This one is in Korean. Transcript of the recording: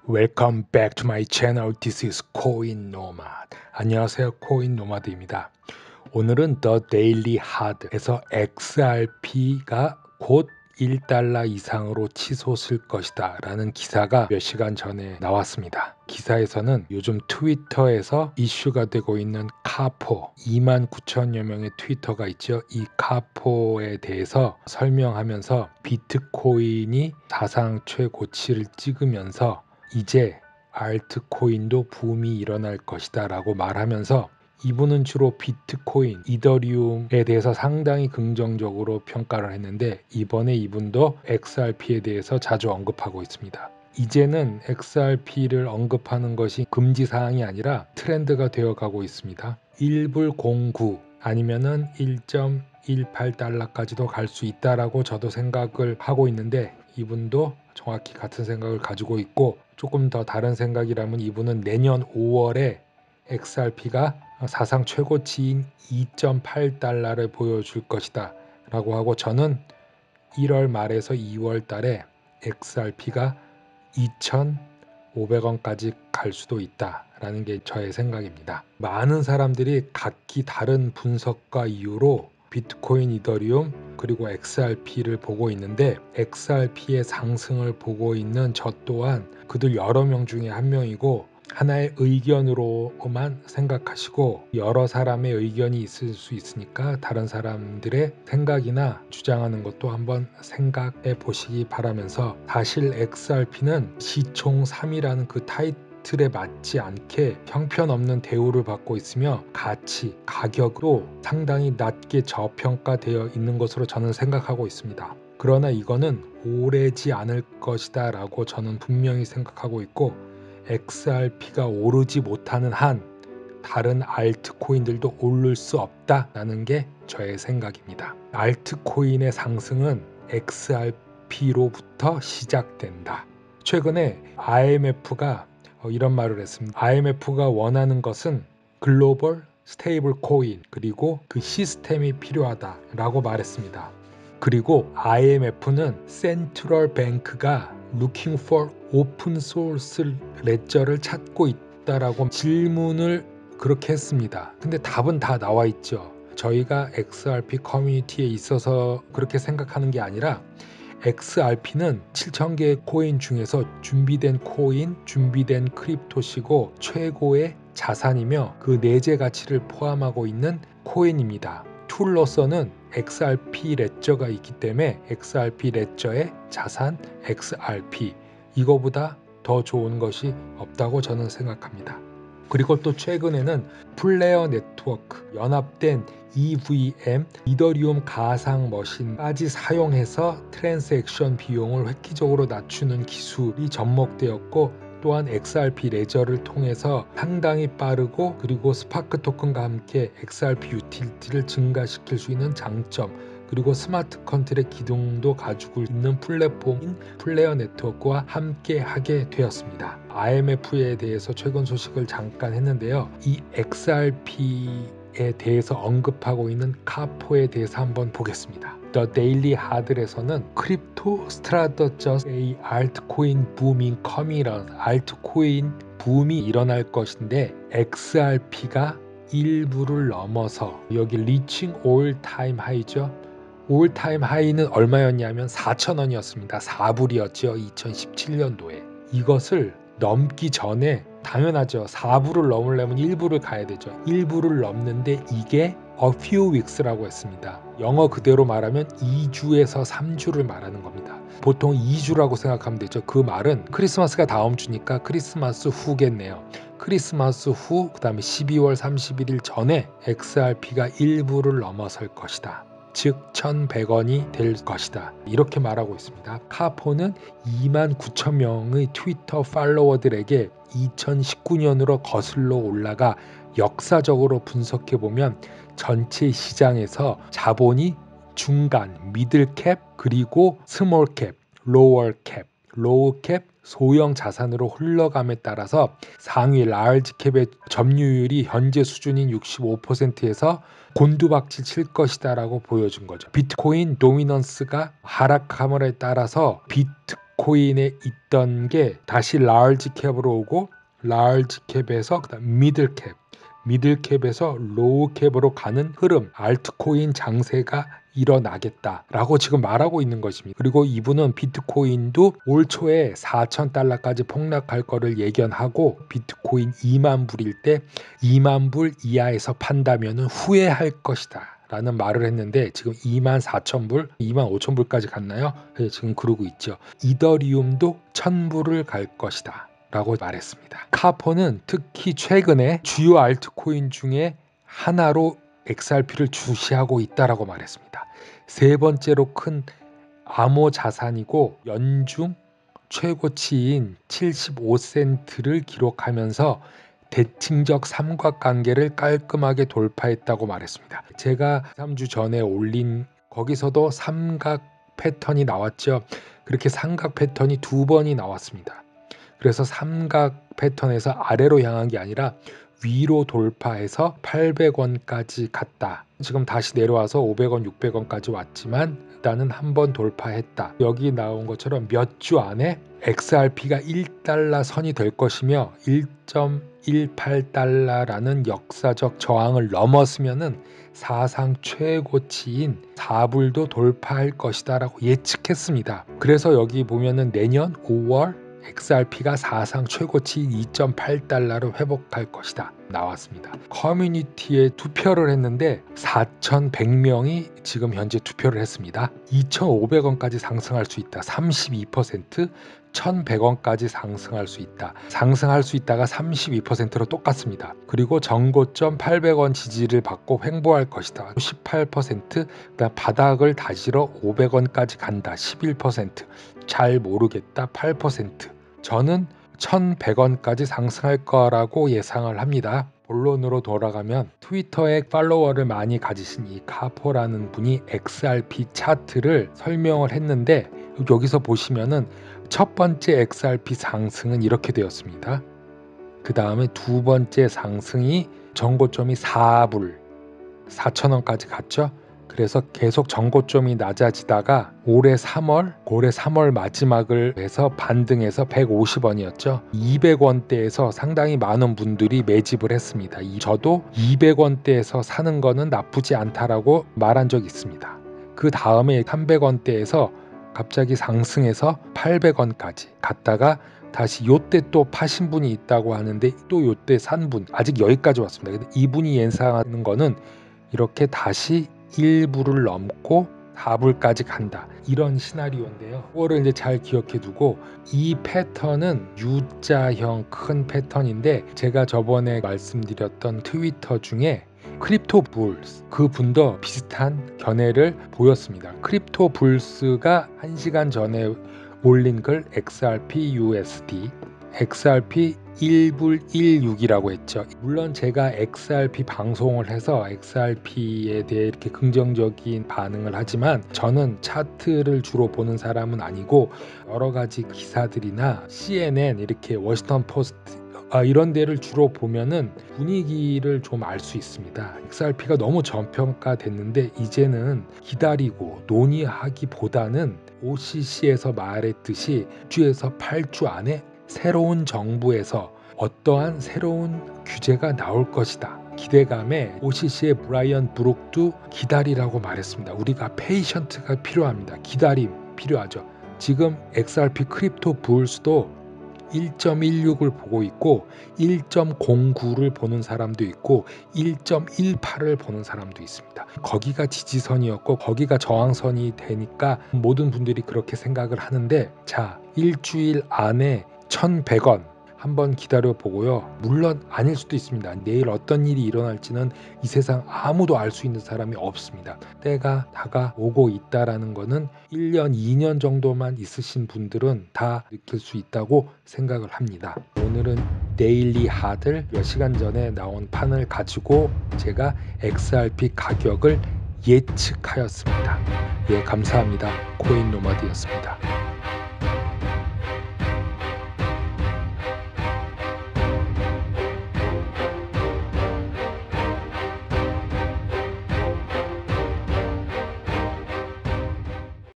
Welcome back to my channel. This is Coin Nomad. 안녕하세요, 코인 노마드입니다. 오늘은 The Daily Hard에서 XRP가 곧 1달러 이상으로 치솟을 것이다 라는 기사가 몇 시간 전에 나왔습니다. 기사에서는 요즘 트위터에서 이슈가 되고 있는 카포 29,000여 명의 트위터가 있죠. 이 카포에 대해서 설명하면서 비트코인이 사상 최고치를 찍으면서 이제 알트코인도 붐이 일어날 것이다 라고 말하면서 이분은 주로 비트코인, 이더리움에 대해서 상당히 긍정적으로 평가를 했는데 이번에 이분도 XRP에 대해서 자주 언급하고 있습니다. 이제는 XRP를 언급하는 것이 금지사항이 아니라 트렌드가 되어가고 있습니다. 1불 09 아니면은 1.18달러까지도 갈 수 있다라고 저도 생각을 하고 있는데 이분도 정확히 같은 생각을 가지고 있고 조금 더 다른 생각이라면 이분은 내년 5월에 XRP가 사상 최고치인 2.8달러를 보여줄 것이다 라고 하고 저는 1월 말에서 2월 달에 XRP가 2,500원까지 갈 수도 있다 라는 게 저의 생각입니다. 많은 사람들이 각기 다른 분석과 이유로 비트코인, 이더리움 그리고 XRP를 보고 있는데 XRP의 상승을 보고 있는 저 또한 그들 여러 명 중에 한 명이고 하나의 의견으로만 생각하시고 여러 사람의 의견이 있을 수 있으니까 다른 사람들의 생각이나 주장하는 것도 한번 생각해 보시기 바라면서 사실 XRP는 시총 3이라는 그 타이틀에 맞지 않게 형편없는 대우를 받고 있으며 가치, 가격도 상당히 낮게 저평가되어 있는 것으로 저는 생각하고 있습니다. 그러나 이거는 오래지 않을 것이다 라고 저는 분명히 생각하고 있고 XRP가 오르지 못하는 한 다른 알트코인들도 오를 수 없다라는 게 저의 생각입니다. 알트코인의 상승은 XRP로부터 시작된다. 최근에 IMF가 이런 말을 했습니다. IMF가 원하는 것은 글로벌 스테이블 코인 그리고 그 시스템이 필요하다라고 말했습니다. 그리고 IMF는 센트럴 뱅크가 looking for 오픈 소스 레저를 찾고 있다라고 질문을 그렇게 했습니다. 근데 답은 다 나와 있죠. 저희가 XRP 커뮤니티에 있어서 그렇게 생각하는 게 아니라 XRP는 7,000개의 코인 중에서 준비된 코인, 준비된 크립토시고 최고의 자산이며 그 내재 가치를 포함하고 있는 코인입니다. 툴로서는 XRP 레저가 있기 때문에 XRP 레저의 자산 XRP 이거보다 더 좋은 것이 없다고 저는 생각합니다. 그리고 또 최근에는 플레어 네트워크, 연합된 EVM, 이더리움 가상 머신까지 사용해서 트랜잭션 비용을 획기적으로 낮추는 기술이 접목되었고 또한 XRP 레저를 통해서 상당히 빠르고 그리고 스파크 토큰과 함께 XRP 유틸리티를 증가시킬 수 있는 장점 그리고 스마트 컨트랙 기능도 가지고 있는 플랫폼인 플레어 네트워크와 함께 하게 되었습니다. IMF에 대해서 최근 소식을 잠깐 했는데요. 이 XRP에 대해서 언급하고 있는 카포에 대해서 한번 보겠습니다. The Daily Hard에서는 크립토 스트라터저스 A 알트코인 붐인 커미런 알트코인 붐이 일어날 것인데 XRP가 1불을 넘어서 여기 리칭 올 타임 하이죠. 올 타임 하이는 얼마였냐면 4,000원이었습니다. 4불이었죠. 2017년도에. 이것을 넘기 전에 당연하죠. 4불을 넘으려면 1불을 가야 되죠. 1불을 넘는데 이게 a few weeks라고 했습니다. 영어 그대로 말하면 2주에서 3주를 말하는 겁니다. 보통 2주라고 생각하면 되죠. 그 말은 크리스마스가 다음 주니까 크리스마스 후겠네요. 크리스마스 후 그다음에 12월 31일 전에 XRP가 1불을 넘어설 것이다. 즉 1,100원이 될 것이다. 이렇게 말하고 있습니다. 카포는 29,000명의 트위터 팔로워들에게 2019년으로 거슬러 올라가 역사적으로 분석해보면 전체 시장에서 자본이 중간, 미들캡, 그리고 스몰캡, 로어캡, 로우캡, 소형 자산으로 흘러감에 따라서 상위 라지캡의 점유율이 현재 수준인 65%에서 곤두박질 칠 것이다 라고 보여준 거죠. 비트코인 도미넌스가 하락함에 따라서 비트코인에 있던 게 다시 라지 캡으로 오고 라지 캡에서 그다음 미들 캡, 미들 캡에서 로우 캡으로 가는 흐름, 알트코인 장세가 일어나겠다라고 지금 말하고 있는 것입니다. 그리고 이분은 비트코인도 올 초에 4,000달러까지 폭락할 거를 예견하고 비트코인 2만 불일 때 2만 불 이하에서 판다면 후회할 것이다 라는 말을 했는데 지금 24,000불, 25,000불까지 갔나요? 네, 지금 그러고 있죠. 이더리움도 1,000불을 갈 것이다 라고 말했습니다. 카포는 특히 최근에 주요 알트코인 중에 하나로 XRP를 주시하고 있다라고 말했습니다. 세 번째로 큰 암호 자산이고 연중 최고치인 75센트를 기록하면서 대칭적 삼각관계를 깔끔하게 돌파했다고 말했습니다. 제가 3주 전에 올린 거기서도 삼각 패턴이 나왔죠. 그렇게 삼각 패턴이 2번이 나왔습니다. 그래서 삼각 패턴에서 아래로 향한 게 아니라 위로 돌파해서 800원까지 갔다. 지금 다시 내려와서 500원, 600원까지 왔지만 일단은 한번 돌파했다. 여기 나온 것처럼 몇 주 안에 XRP가 1달러 선이 될 것이며 1.18달러라는 역사적 저항을 넘었으면은 사상 최고치인 4불도 돌파할 것이다 라고 예측했습니다. 그래서 여기 보면은 내년 5월 XRP가 사상 최고치 2.8달러로 회복할 것이다 나왔습니다. 커뮤니티에 투표를 했는데 4,100명이 지금 현재 투표를 했습니다. 2,500원까지 상승할 수 있다 32%, 1,100원까지 상승할 수 있다. 상승할 수 있다가 32%로 똑같습니다. 그리고 정고점 800원 지지를 받고 횡보할 것이다. 18%, 그다음 바닥을 다시러 500원까지 간다. 11%, 잘 모르겠다. 8%. 저는 1,100원까지 상승할 거라고 예상을 합니다. 본론으로 돌아가면 트위터에 팔로워를 많이 가지신 이 카포라는 분이 XRP 차트를 설명을 했는데 여기서 보시면은 첫 번째 XRP 상승은 이렇게 되었습니다. 그 다음에 두 번째 상승이 정고점이 4불 4,000원까지 갔죠. 그래서 계속 정고점이 낮아지다가 올해 3월 마지막을 해서 반등해서 150원이었죠. 200원대에서 상당히 많은 분들이 매집을 했습니다. 저도 200원대에서 사는 거는 나쁘지 않다라고 말한 적이 있습니다. 그 다음에 300원대에서 갑자기 상승해서 800원까지 갔다가 다시 요때 또 파신 분이 있다고 하는데 또 요때 산 분 아직 여기까지 왔습니다. 근데 이분이 예상하는 거는 이렇게 다시 1불을 넘고 4불까지 간다. 이런 시나리오인데요. 그거를 이제 잘 기억해 두고 이 패턴은 U자형 큰 패턴인데 제가 저번에 말씀드렸던 트위터 중에 크립토 불스 그분도 비슷한 견해를 보였습니다. 크립토 불스가 1시간 전에 올린 글 XRP USD XRP 1불 16이라고 했죠. 물론 제가 XRP 방송을 해서 XRP에 대해 이렇게 긍정적인 반응을 하지만 저는 차트를 주로 보는 사람은 아니고 여러 가지 기사들이나 CNN 이렇게 워싱턴 포스트 이런 데를 주로 보면은 분위기를 좀 알 수 있습니다. XRP가 너무 저평가됐는데 이제는 기다리고 논의하기보다는 OCC에서 말했듯이 6주에서 8주 안에 새로운 정부에서 어떠한 새로운 규제가 나올 것이다. 기대감에 OCC의 브라이언 브룩도 기다리라고 말했습니다. 우리가 페이션트가 필요합니다. 기다림 필요하죠. 지금 XRP 크립토 불스도 1.16을 보고 있고 1.09를 보는 사람도 있고 1.18을 보는 사람도 있습니다. 거기가 지지선이었고 거기가 저항선이 되니까 모든 분들이 그렇게 생각을 하는데 자 일주일 안에 1,100원 한번 기다려 보고요. 물론 아닐 수도 있습니다. 내일 어떤 일이 일어날지는 이 세상 아무도 알 수 있는 사람이 없습니다. 때가 다가오고 있다라는 거는 1년, 2년 정도만 있으신 분들은 다 느낄 수 있다고 생각을 합니다. 오늘은 데일리 하들 몇 시간 전에 나온 판을 가지고 제가 XRP 가격을 예측하였습니다. 예, 감사합니다. 코인 노마드였습니다.